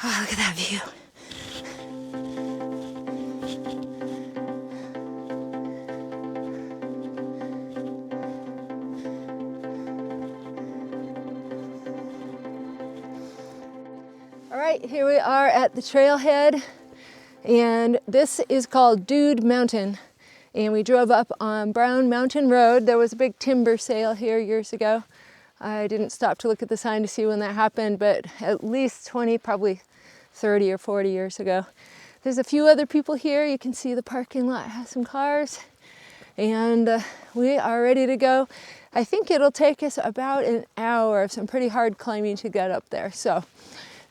Oh, look at that view. All right, here we are at the trailhead, and this is called Dude Mountain. And we drove up on Brown Mountain Road. There was a big timber sale here years ago. I didn't stop to look at the sign to see when that happened, but at least 20, probably 30 or 40 years ago. There's a few other people here. You can see the parking lot has some cars, and we are ready to go. I think it'll take us about an hour of some pretty hard climbing to get up there. So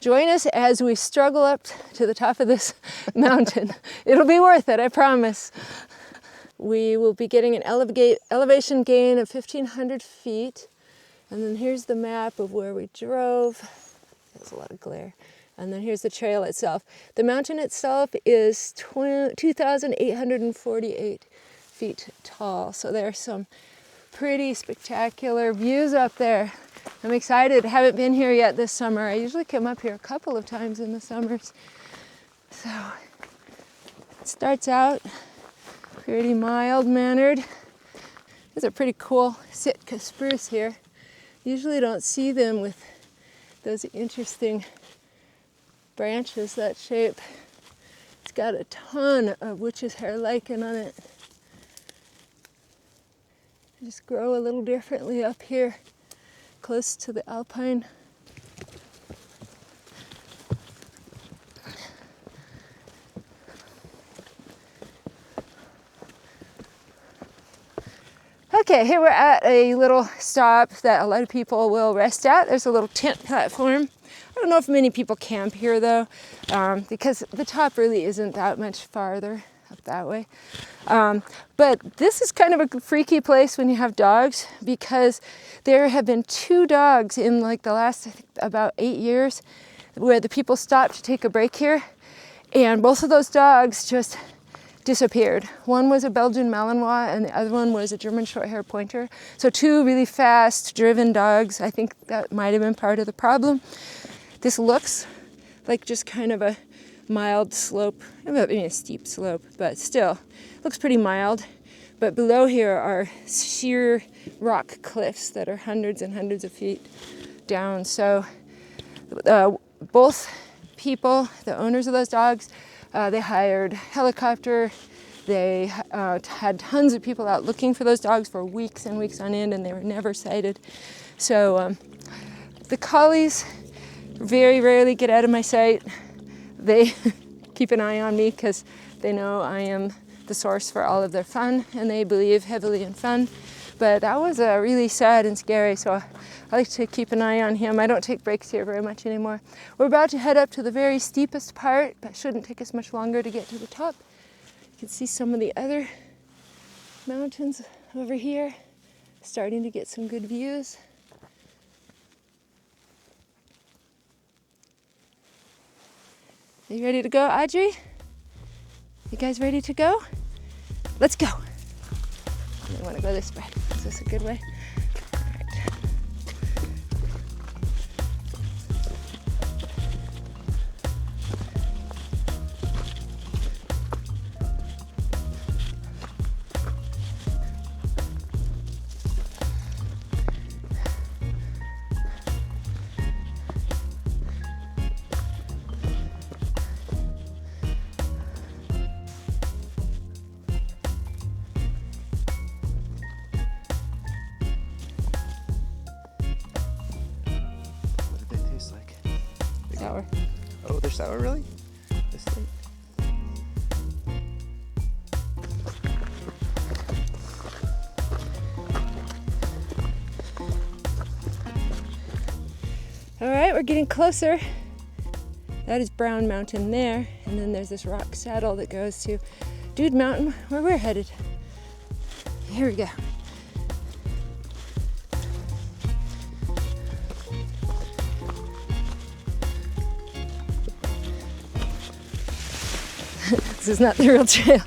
join us as we struggle up to the top of this mountain. It'll be worth it, I promise. We will be getting an elevation gain of 1,500 feet. And then here's the map of where we drove. There's a lot of glare. And then here's the trail itself. The mountain itself is 2,848 feet tall. So there's some pretty spectacular views up there. I'm excited. I haven't been here yet this summer. I usually come up here a couple of times in the summers. So it starts out pretty mild-mannered. There's a pretty cool Sitka spruce here. Usually don't see them with those interesting branches that shape. It's got a ton of witch's hair lichen on it. They just grow a little differently up here, close to the alpine. Okay, here we're at a little stop that a lot of people will rest at. There's a little tent platform. I don't know if many people camp here though, because the top really isn't that much farther up that way. But this is kind of a freaky place when you have dogs, because there have been 2 dogs in like the last, I think, about 8 years where the people stopped to take a break here, and both of those dogs just disappeared. One was a Belgian Malinois and the other one was a German Shorthair Pointer. So 2 really fast driven dogs. I think that might have been part of the problem. This looks like just kind of a mild slope, I mean a steep slope, but still looks pretty mild. But below here are sheer rock cliffs that are hundreds and hundreds of feet down. So both people, the owners of those dogs, they hired helicopter. They had tons of people out looking for those dogs for weeks and weeks on end, and they were never sighted. So the collies very rarely get out of my sight. They keep an eye on me because they know I am the source for all of their fun, and they believe heavily in fun. But that was really sad and scary, so I like to keep an eye on him. I don't take breaks here very much anymore. We're about to head up to the very steepest part, but shouldn't take us much longer to get to the top. You can see some of the other mountains over here, starting to get some good views. Are you ready to go, Audrey? You guys ready to go? Let's go. I want to go this way. Is this a good way? All right. Sour. Oh, they're sour, really? This thing? All right, we're getting closer. That is Brown Mountain there, and then there's this rock saddle that goes to Dude Mountain, where we're headed. Here we go. This is not the real trail.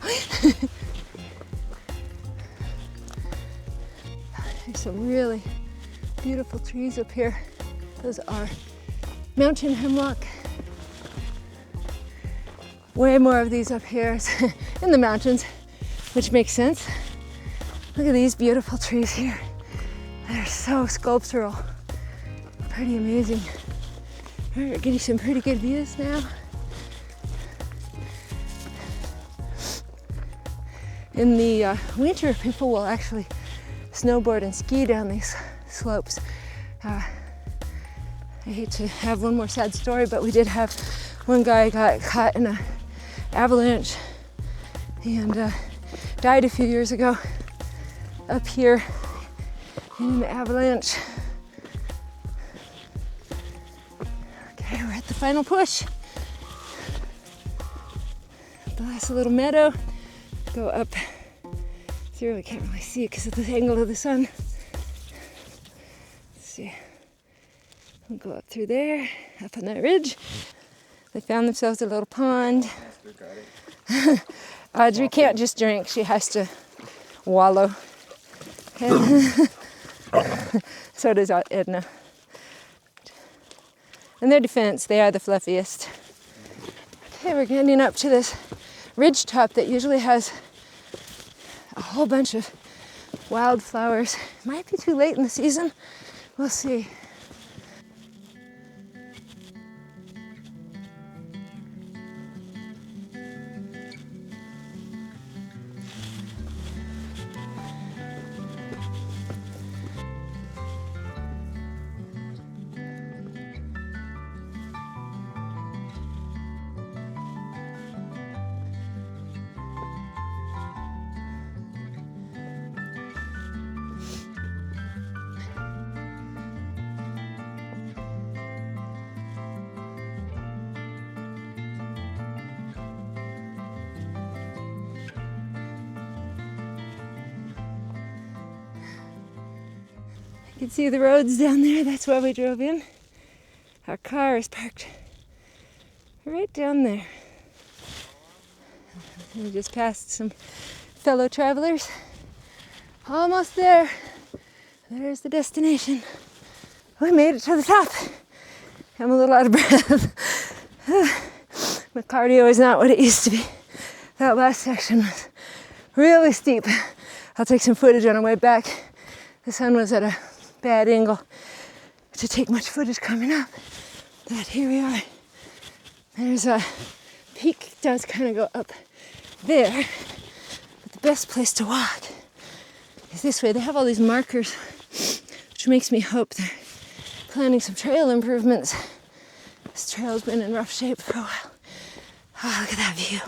There's some really beautiful trees up here. Those are mountain hemlock. way more of these up here in the mountains, which makes sense. Look at these beautiful trees here. They're so sculptural. Pretty amazing. All right, we're getting some pretty good views now. In the winter, people will actually snowboard and ski down these slopes. I hate to have one more sad story, but we did have one guy got caught in an avalanche and died a few years ago up here in the avalanche. Okay, we're at the final push. The last little meadow. Go up through, I can't really see it because of the angle of the sun. Let's see. We'll go up through there, up on that ridge. They found themselves a little pond. Audrey can't just drink, she has to wallow. Okay. So does Edna. In their defense, they are the fluffiest. Okay, we're getting up to this ridge top that usually has a whole bunch of wildflowers. Might be too late in the season. We'll see. You can see the roads down there. That's where we drove in. Our car is parked right down there. We just passed some fellow travelers. Almost there. There's the destination. We made it to the top. I'm a little out of breath. My cardio is not what it used to be. That last section was really steep. I'll take some footage on our way back. The sun was at a bad angle to take much footage coming up. But here we are. There's a peak, does kind of go up there. But the best place to walk is this way. They have all these markers, which makes me hope they're planning some trail improvements. This trail's been in rough shape for a while. Oh, look at that view.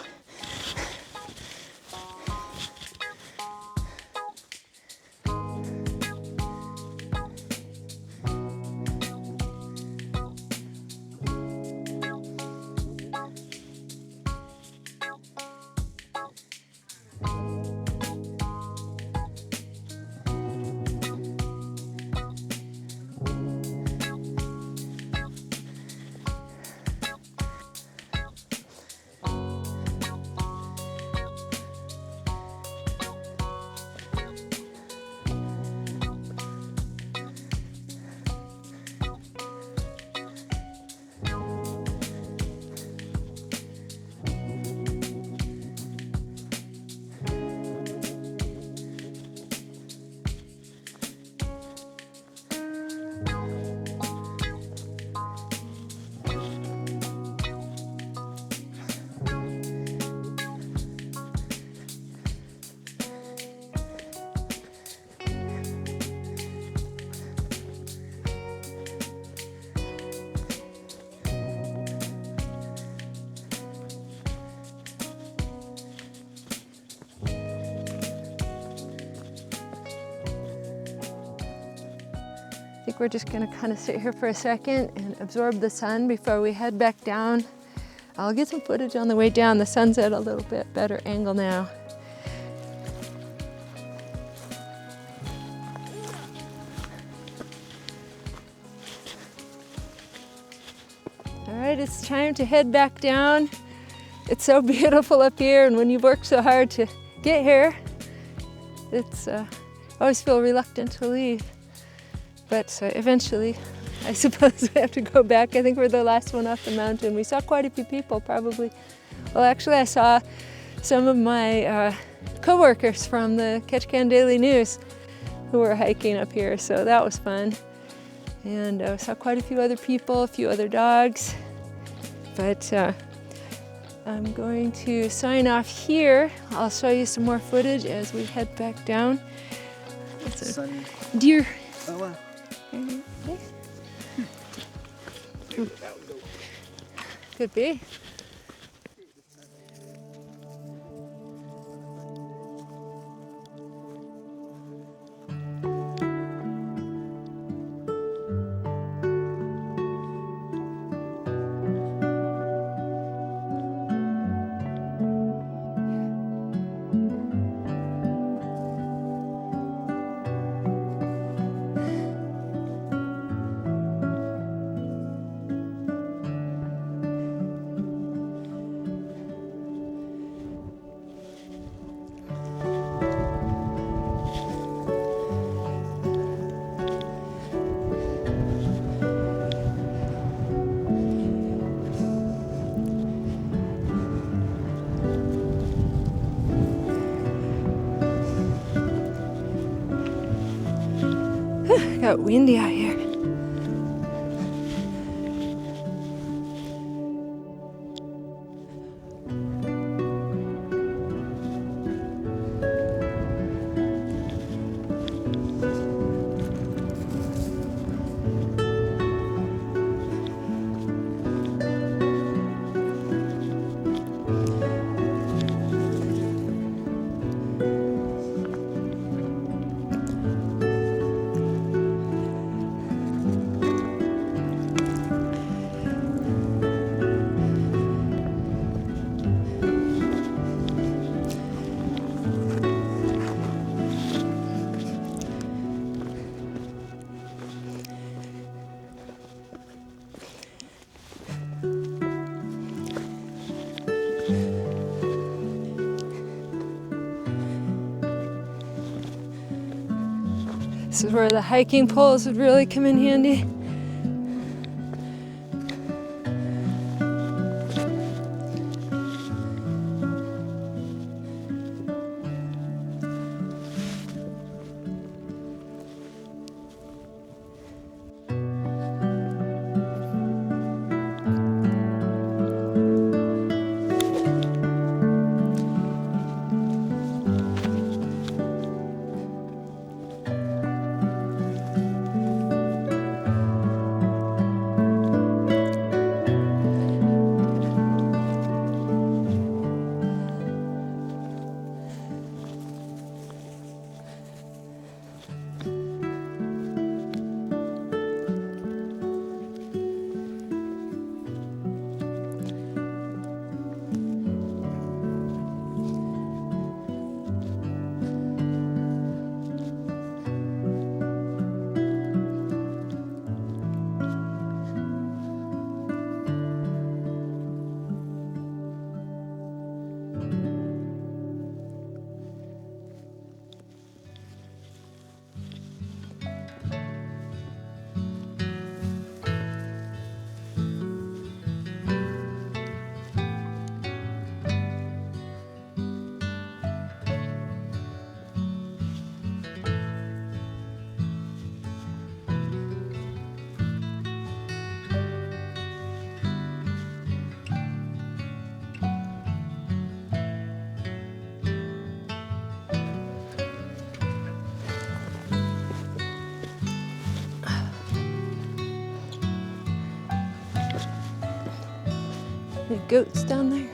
I think we're just gonna kind of sit here for a second and absorb the sun before we head back down. I'll get some footage on the way down. The sun's at a little bit better angle now. All right, it's time to head back down. It's so beautiful up here, and when you've worked so hard to get here, it's I always feel reluctant to leave. But eventually I suppose we have to go back. I think we're the last one off the mountain. We saw quite a few people, probably. Well, actually, I saw some of my co-workers from the Ketchikan Daily News who were hiking up here, so that was fun. And I saw quite a few other people, a few other dogs. But I'm going to sign off here. I'll show you some more footage as we head back down. It's a deer. Oh, wow. Could be. Got windy out here. This is where the hiking poles would really come in handy. The goats down there.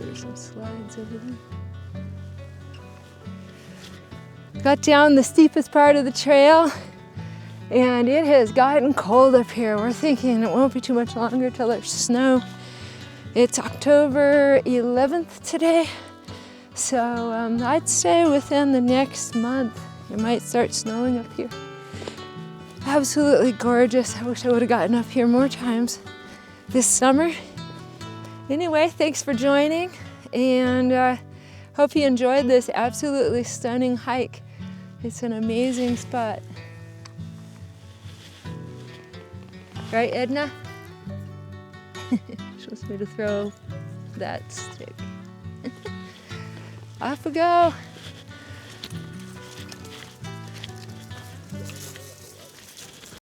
There's some slides over there. Got down the steepest part of the trail and it has gotten cold up here. We're thinking it won't be too much longer till there's snow. It's October 11th today, so I'd say within the next month it might start snowing up here. Absolutely gorgeous. I wish I would have gotten up here more times. this summer. Anyway, thanks for joining, and hope you enjoyed this absolutely stunning hike. It's an amazing spot. Right, Edna? She wants me to throw that stick. Off we go.